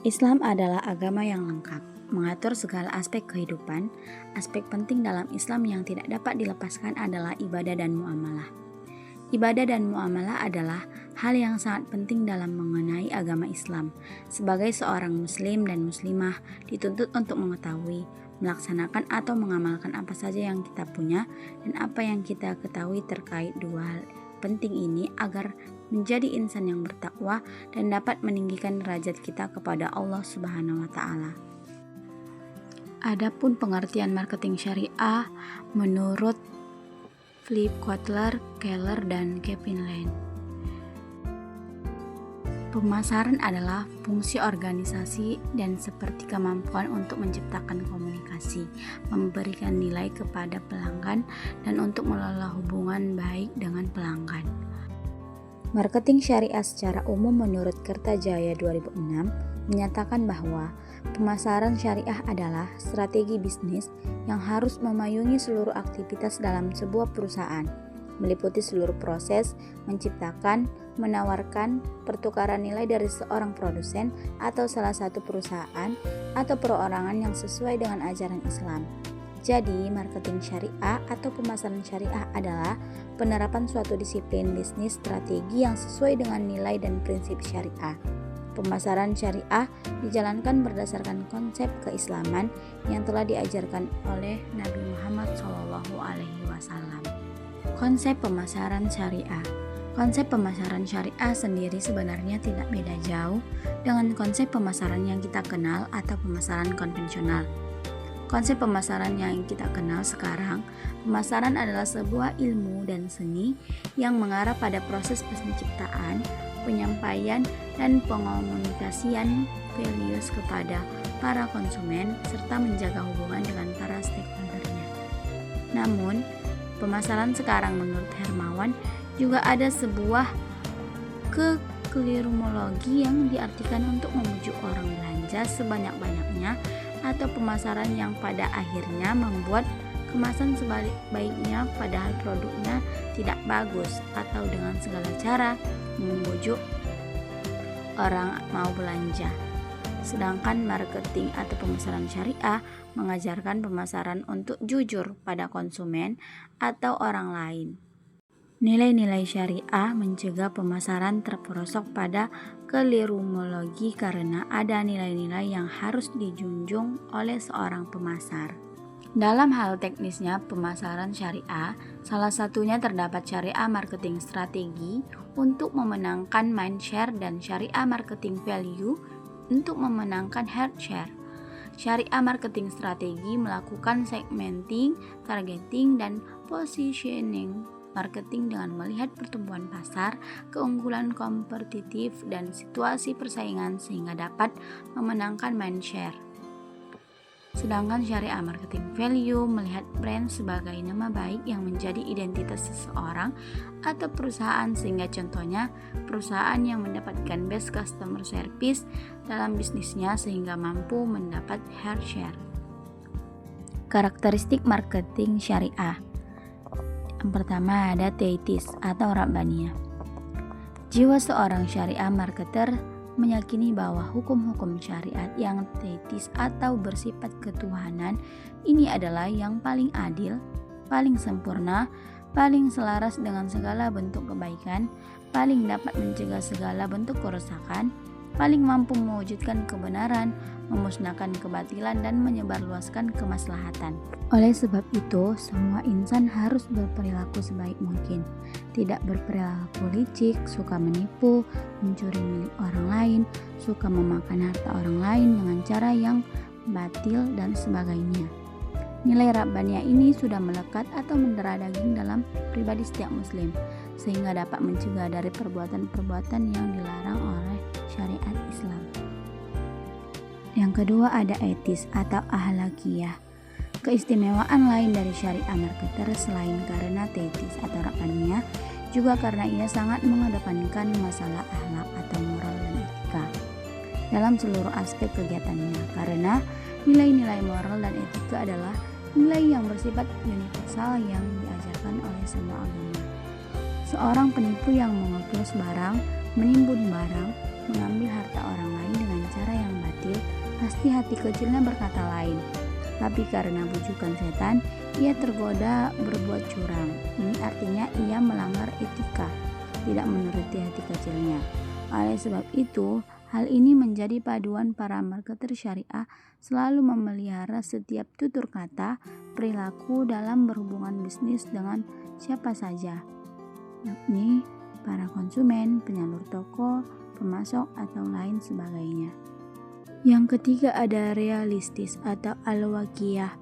Islam adalah agama yang lengkap, mengatur segala aspek kehidupan. Aspek penting dalam Islam yang tidak dapat dilepaskan adalah ibadah dan muamalah. Ibadah dan muamalah adalah hal yang sangat penting dalam mengenai agama Islam. Sebagai seorang muslim dan muslimah, dituntut untuk mengetahui, melaksanakan atau mengamalkan apa saja yang kita punya dan apa yang kita ketahui terkait dua hal penting ini agar menjadi insan yang bertakwa dan dapat meninggikan derajat kita kepada Allah Subhanahu wa taala. Adapun pengertian marketing syariah menurut Philip Kotler, Keller, dan Kevin Lane. Pemasaran adalah fungsi organisasi dan seperti kemampuan untuk menciptakan komunikasi, memberikan nilai kepada pelanggan, dan untuk mengelola hubungan baik dengan pelanggan. Marketing syariah secara umum menurut Kertajaya 2006 menyatakan bahwa pemasaran syariah adalah strategi bisnis yang harus memayungi seluruh aktivitas dalam sebuah perusahaan, meliputi seluruh proses menciptakan, menawarkan, pertukaran nilai dari seorang produsen atau salah satu perusahaan atau perorangan yang sesuai dengan ajaran Islam. Jadi, marketing syariah atau pemasaran syariah adalah penerapan suatu disiplin bisnis strategi yang sesuai dengan nilai dan prinsip syariah. Pemasaran syariah dijalankan berdasarkan konsep keislaman yang telah diajarkan oleh Nabi Muhammad SAW. Konsep pemasaran syariah. Konsep pemasaran syariah sendiri sebenarnya tidak beda jauh dengan konsep pemasaran yang kita kenal atau pemasaran konvensional. Konsep pemasaran yang kita kenal sekarang, pemasaran adalah sebuah ilmu dan seni yang mengarah pada proses penciptaan, penyampaian, dan pengomunikasian values kepada para konsumen serta menjaga hubungan dengan para stakeholder-nya. Namun, pemasaran sekarang menurut Hermawan juga ada sebuah kekeliruologi yang diartikan untuk membujuk orang belanja sebanyak-banyaknya atau pemasaran yang pada akhirnya membuat kemasan sebaik-baiknya padahal produknya tidak bagus atau dengan segala cara membujuk orang mau belanja. Sedangkan marketing atau pemasaran syariah mengajarkan pemasaran untuk jujur pada konsumen atau orang lain. Nilai-nilai syariah mencegah pemasaran terperosok pada keliruologi karena ada nilai-nilai yang harus dijunjung oleh seorang pemasar. Dalam hal teknisnya pemasaran syariah, salah satunya terdapat syariah marketing strategi untuk memenangkan mind share dan syariah marketing value untuk memenangkan heart share. Syariah marketing strategi melakukan segmenting, targeting, dan positioning marketing dengan melihat pertumbuhan pasar, keunggulan kompetitif, dan situasi persaingan sehingga dapat memenangkan mind share. Sedangkan syariah marketing value melihat brand sebagai nama baik yang menjadi identitas seseorang atau perusahaan sehingga contohnya perusahaan yang mendapatkan best customer service dalam bisnisnya sehingga mampu mendapat share share. Karakteristik marketing syariah. Yang pertama ada teitis atau rabbaniyah. Jiwa seorang syariah marketer meyakini bahwa hukum-hukum syariat yang teitis atau bersifat ketuhanan ini adalah yang paling adil, paling sempurna, paling selaras dengan segala bentuk kebaikan, paling dapat mencegah segala bentuk kerusakan, paling mampu mewujudkan kebenaran, memusnahkan kebatilan, dan menyebarluaskan kemaslahatan. Oleh sebab itu, semua insan harus berperilaku sebaik mungkin, tidak berperilaku licik, suka menipu, mencuri milik orang lain, suka memakan harta orang lain dengan cara yang batil, dan sebagainya. Nilai rabbaniyah ini sudah melekat atau mendera daging dalam pribadi setiap muslim, sehingga dapat mencegah dari perbuatan-perbuatan yang dilarang oleh syariat Islam. Yang kedua ada etis atau ahlakiyah. Keistimewaan lain dari syariah marketer selain karena teitis atau rabbaniyah juga karena ia sangat mengedepankan masalah akhlak atau moral dan etika dalam seluruh aspek kegiatannya, karena nilai-nilai moral dan etika adalah nilai yang bersifat universal yang diajarkan oleh semua agama. Seorang penipu yang mengoplos barang, menimbun barang, mengambil harta orang lain dengan cara yang batil, pasti hati kecilnya berkata lain. Tapi karena bujukan setan, ia tergoda berbuat curang. Ini artinya ia melanggar etika, tidak menuruti hati kecilnya. Oleh sebab itu, hal ini menjadi paduan para marketer syariah selalu memelihara setiap tutur kata, perilaku dalam berhubungan bisnis dengan siapa saja, yakni para konsumen, penyalur toko, pemasok, atau lain sebagainya. Yang ketiga ada realistis atau al-waqiyah.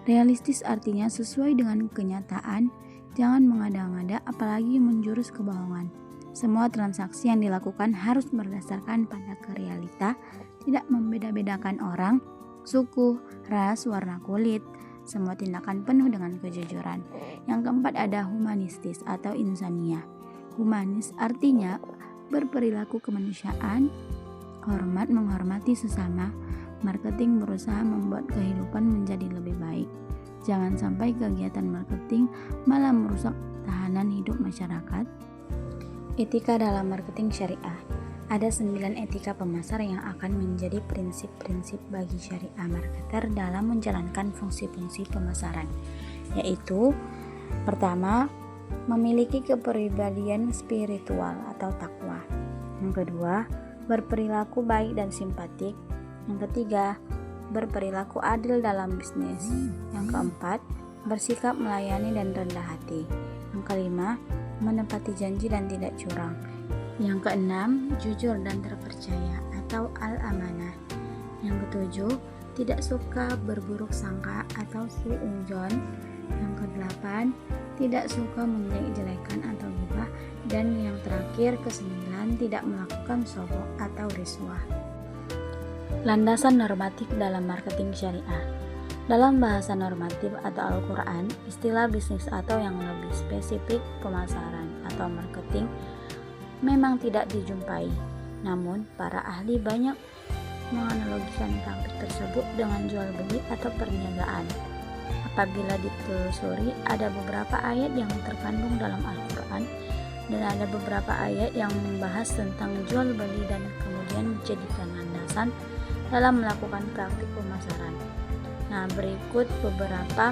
Realistis artinya sesuai dengan kenyataan, jangan mengada-ngada apalagi menjurus kebohongan. Semua transaksi yang dilakukan harus berdasarkan pada realita, tidak membeda-bedakan orang, suku, ras, warna kulit. Semua tindakan penuh dengan kejujuran. Yang keempat ada humanistis atau insaniyah. Humanis artinya berperilaku kemanusiaan, hormat menghormati sesama. Marketing berusaha membuat kehidupan menjadi lebih baik. Jangan sampai kegiatan marketing malah merusak tahanan hidup masyarakat. Etika dalam marketing syariah. Ada 9 etika pemasar yang akan menjadi prinsip-prinsip bagi syariah marketer dalam menjalankan fungsi-fungsi pemasaran, yaitu pertama, memiliki kepribadian spiritual atau takwa. Yang kedua, berperilaku baik dan simpatik. Yang ketiga, berperilaku adil dalam bisnis. Yang keempat, bersikap melayani dan rendah hati. Yang kelima, menepati janji dan tidak curang. Yang keenam, jujur dan terpercaya atau al-amanah. Yang ketujuh, tidak suka berburuk sangka atau su'udzon. Yang kedelapan, tidak suka menjelek-jelekan atau ghibah. Dan yang terakhir, kesembilan, tidak melakukan sogok atau riswah. Landasan normatif dalam marketing syariah. Dalam bahasa normatif atau Al-Quran, istilah bisnis atau yang lebih spesifik pemasaran atau marketing memang tidak dijumpai. Namun, para ahli banyak menganalogikan praktik tersebut dengan jual beli atau perniagaan. Apabila ditelusuri, ada beberapa ayat yang terkandung dalam Al-Quran dan ada beberapa ayat yang membahas tentang jual beli dan kemudian dijadikan landasan dalam melakukan praktik pemasaran. Nah, berikut beberapa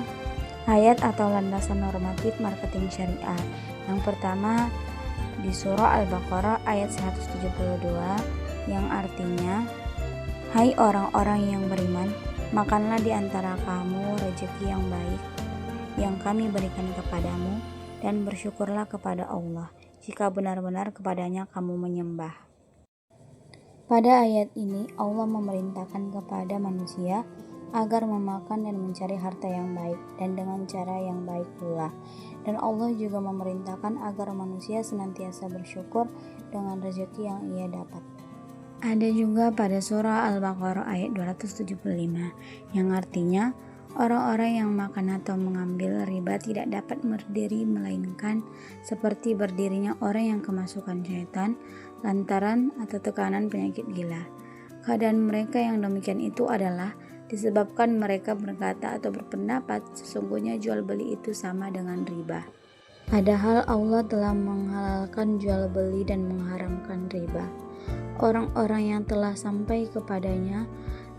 ayat atau landasan normatif marketing syariah. Yang pertama di surah Al-Baqarah ayat 172 yang artinya, "Hai orang-orang yang beriman, makanlah di antara kamu rezeki yang baik yang kami berikan kepadamu dan bersyukurlah kepada Allah jika benar-benar kepadanya kamu menyembah." Pada ayat ini, Allah memerintahkan kepada manusia agar memakan dan mencari harta yang baik dan dengan cara yang baik pula. Dan Allah juga memerintahkan agar manusia senantiasa bersyukur dengan rezeki yang ia dapat. Ada juga pada surah Al-Baqarah ayat 275 yang artinya, orang-orang yang makan atau mengambil riba tidak dapat berdiri melainkan seperti berdirinya orang yang kemasukan syaitan lantaran atau tekanan penyakit gila. Keadaan mereka yang demikian itu adalah disebabkan mereka berkata atau berpendapat sesungguhnya jual beli itu sama dengan riba. Padahal Allah telah menghalalkan jual beli dan mengharamkan riba. Orang-orang yang telah sampai kepadanya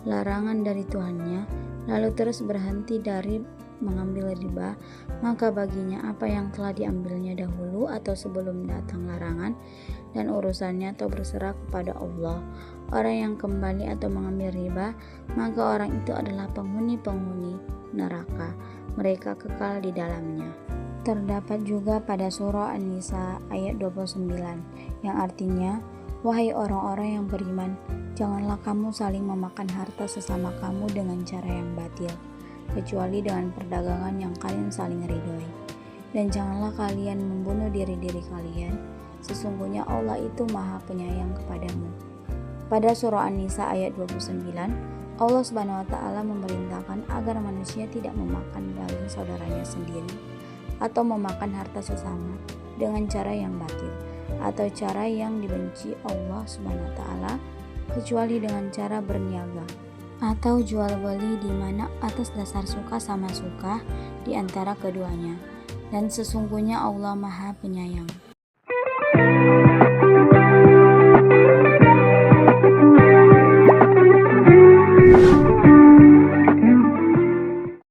larangan dari Tuhannya, lalu terus berhenti dari mengambil riba, maka baginya apa yang telah diambilnya dahulu atau sebelum datang larangan dan urusannya atau berserah kepada Allah. Orang yang kembali atau mengambil riba, maka orang itu adalah penghuni-penghuni neraka, mereka kekal di dalamnya. Terdapat juga pada surah An-Nisa ayat 29 yang artinya, "Wahai orang-orang yang beriman, janganlah kamu saling memakan harta sesama kamu dengan cara yang batil, kecuali dengan perdagangan yang kalian saling ridhoi. Dan janganlah kalian membunuh diri-diri kalian, sesungguhnya Allah itu Maha Penyayang kepadamu." Pada surah An-Nisa ayat 29, Allah Subhanahu wa taala memerintahkan agar manusia tidak memakan daging saudaranya sendiri atau memakan harta sesama dengan cara yang batil atau cara yang dibenci Allah Subhanahu wa taala, kecuali dengan cara berniaga atau jual beli di mana atas dasar suka sama suka di antara keduanya, dan sesungguhnya Allah Maha Penyayang.